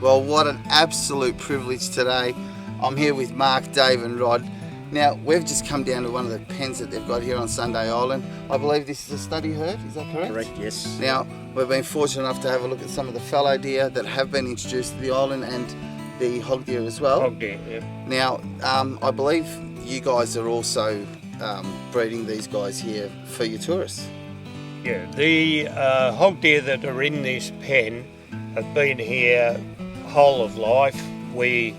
Well, what an absolute privilege today. I'm here with Mark, Dave and Rod. Now, we've just come down to one of the pens that they've got here on Sunday Island. I believe this is a study herd, is that correct? Correct, yes. Now, we've been fortunate enough to have a look at some of the fallow deer that have been introduced to the island and the hog deer as well. Hog deer, yeah. Now, I believe you guys are also breeding these guys here for your tourists. Yeah, the hog deer that are in this pen have been here whole of life. We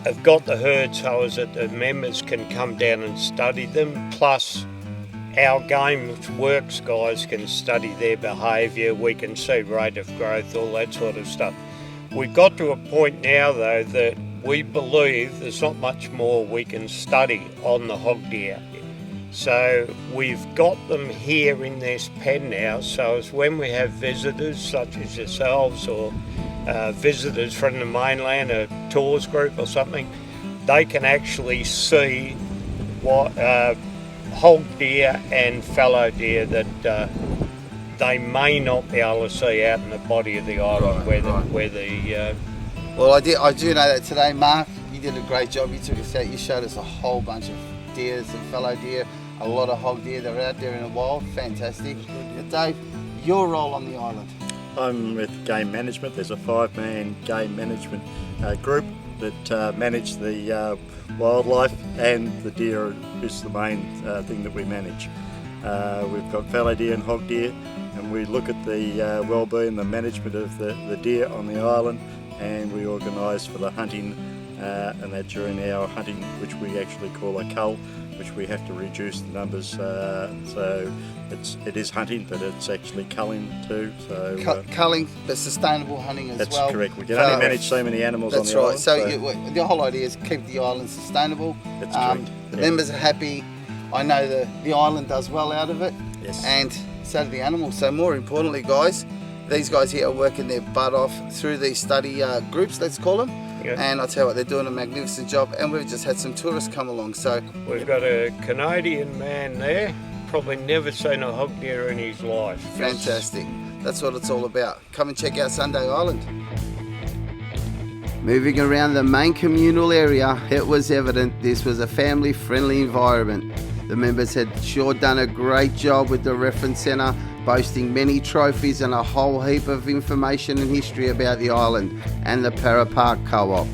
have got the herd so as that the members can come down and study them, plus our Games Works guys can study their behaviour, we can see rate of growth, all that sort of stuff. We've got to a point now though that we believe there's not much more we can study on the hog deer. So we've got them here in this pen now, so as when we have visitors such as yourselves or visitors from the mainland, a tours group or something, they can actually see what hog deer and fallow deer that they may not be able to see out in the body of the island Well, I do know that today, Mark, you did a great job. You took us out, you showed us a whole bunch of deers and fallow deer, a lot of hog deer that are out there in the wild. Fantastic. Now, Dave, your role on the island? I'm with Game Management. There's a 5-man game management group that manage the wildlife, and the deer is the main thing that we manage. We've got fallow deer and hog deer, and we look at the well-being, the management of the deer on the island, and we organise for the hunting, and that during our hunting, which we actually call a cull, which we have to reduce the numbers, so it is hunting, but it's actually culling too. So culling, but sustainable hunting as that's well. That's correct. We can only manage so many animals on the island. That's right. So the whole idea is keep the island sustainable. That's correct. The members are happy. I know the island does well out of it. Yes. And so do the animals. So more importantly, guys, these guys here are working their butt off through these study groups, let's call them. Yeah. And I tell you what, they're doing a magnificent job, and we've just had some tourists come along. So we've got a Canadian man there, probably never seen a hog deer in his life. Fantastic. That's what it's all about. Come and check out Sunday Island. Moving around the main communal area, it was evident this was a family-friendly environment. The members had sure done a great job with the reference centre, boasting many trophies and a whole heap of information and history about the island and the Para Park Co-op.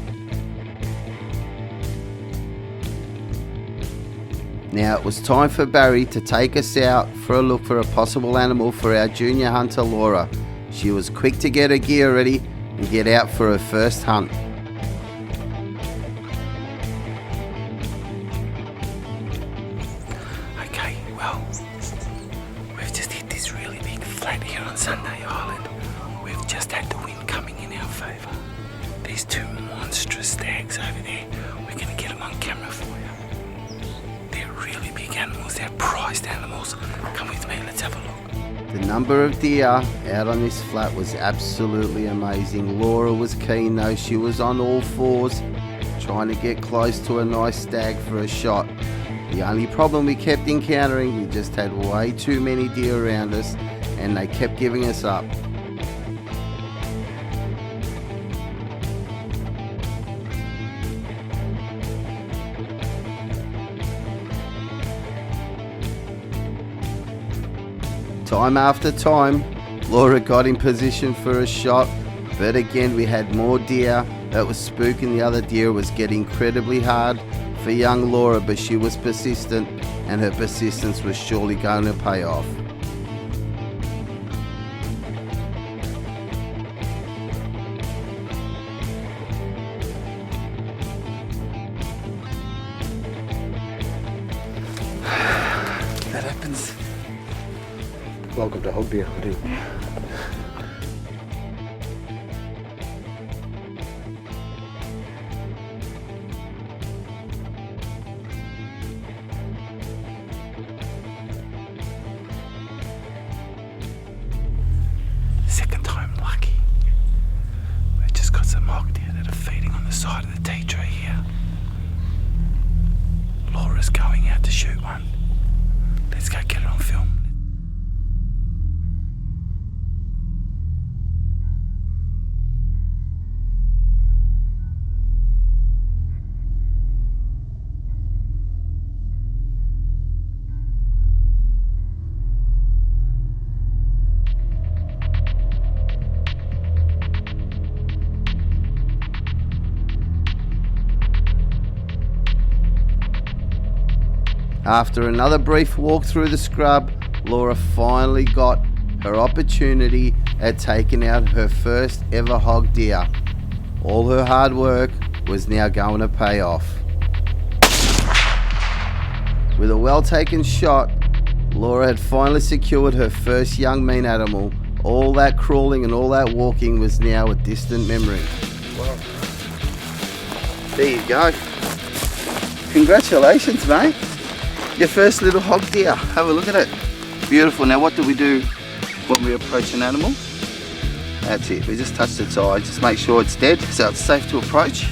Now it was time for Barry to take us out for a look for a possible animal for our junior hunter Laura. She was quick to get her gear ready and get out for her first hunt. Okay, well, we've just hit this really big flat here on Sunday Island. We've just had the wind coming in our favour. These two monstrous stags over there, we're going to get them on camera for you. They're really big animals, they're prized animals. Come with me, let's have a look. The number of deer out on this flat was absolutely amazing. Laura was keen though, she was on all fours, trying to get close to a nice stag for a shot. The only problem we kept encountering, we just had way too many deer around us and they kept giving us up. Time after time, Laura got in position for a shot, but again we had more deer. That was spooking the other deer. It was getting incredibly hard for young Laura, but she was persistent, and her persistence was surely going to pay off. That happens. Welcome to hog deer hunting. Second time lucky. We've just got some hog deer that are feeding on the side of the tea tree here. Laura's going out to shoot one. Let's go get it on film. After another brief walk through the scrub, Laura finally got her opportunity at taking out her first ever hog deer. All her hard work was now going to pay off. With a well taken shot, Laura had finally secured her first young meat animal. All that crawling and all that walking was now a distant memory. Wow. There you go. Congratulations, mate. Your first little hog deer. Have a look at it. Beautiful. Now what do we do when we approach an animal? That's it. We just touch its eye. Just make sure it's dead so it's safe to approach.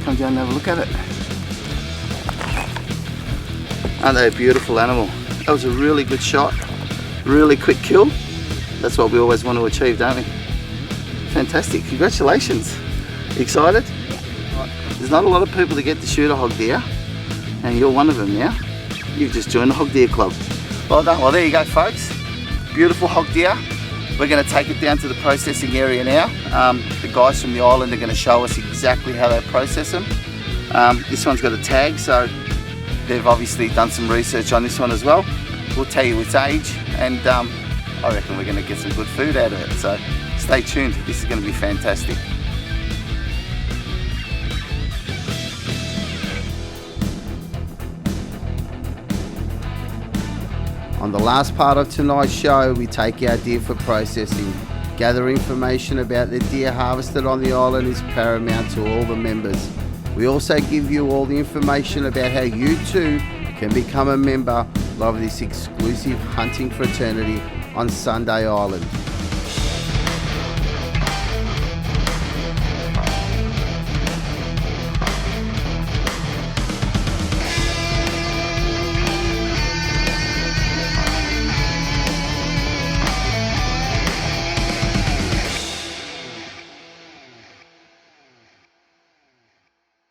Come down and have a look at it. Aren't they a beautiful animal? That was a really good shot. Really quick kill. That's what we always want to achieve, don't we? Fantastic. Congratulations. Excited? There's not a lot of people that get to shoot a hog deer, and you're one of them now. You've just joined the Hog Deer Club. Well done. Well, there you go, folks. Beautiful hog deer. We're going to take it down to the processing area now. The guys from the island are going to show us exactly how they process them. This one's got a tag, so they've obviously done some research on this one as well. We'll tell you its age, and I reckon we're going to get some good food out of it. So stay tuned. This is going to be fantastic. On the last part of tonight's show, we take our deer for processing. Gather information about the deer harvested on the island is paramount to all the members. We also give you all the information about how you too can become a member of this exclusive hunting fraternity on Sunday Island.